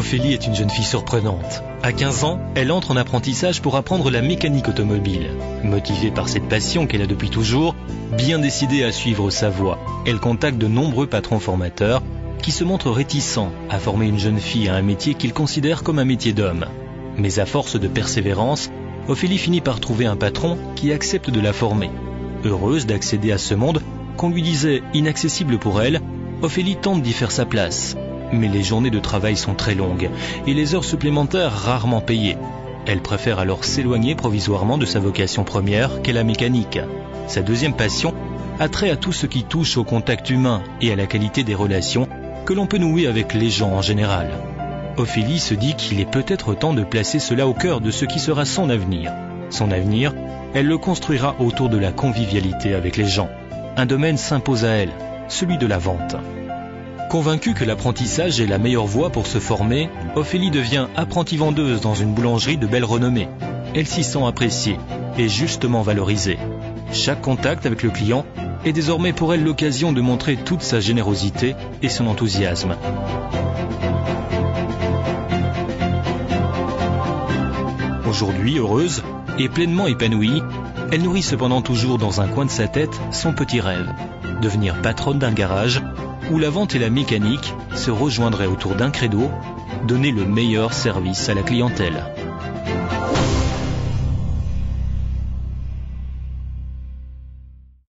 Ophélie est une jeune fille surprenante. À 15 ans, elle entre en apprentissage pour apprendre la mécanique automobile. Motivée par cette passion qu'elle a depuis toujours, bien décidée à suivre sa voie, elle contacte de nombreux patrons formateurs qui se montrent réticents à former une jeune fille à un métier qu'ils considèrent comme un métier d'homme. Mais à force de persévérance, Ophélie finit par trouver un patron qui accepte de la former. Heureuse d'accéder à ce monde qu'on lui disait inaccessible pour elle, Ophélie tente d'y faire sa place. Mais les journées de travail sont très longues et les heures supplémentaires rarement payées. Elle préfère alors s'éloigner provisoirement de sa vocation première qu'est la mécanique. Sa deuxième passion a trait à tout ce qui touche au contact humain et à la qualité des relations que l'on peut nouer avec les gens en général. Ophélie se dit qu'il est peut-être temps de placer cela au cœur de ce qui sera son avenir. Son avenir, elle le construira autour de la convivialité avec les gens. Un domaine s'impose à elle, celui de la vente. Convaincue que l'apprentissage est la meilleure voie pour se former, Ophélie devient apprentie vendeuse dans une boulangerie de belle renommée. Elle s'y sent appréciée et justement valorisée. Chaque contact avec le client est désormais pour elle l'occasion de montrer toute sa générosité et son enthousiasme. Aujourd'hui heureuse et pleinement épanouie, elle nourrit cependant toujours dans un coin de sa tête son petit rêve, devenir patronne d'un garage où la vente et la mécanique se rejoindraient autour d'un credo, donner le meilleur service à la clientèle.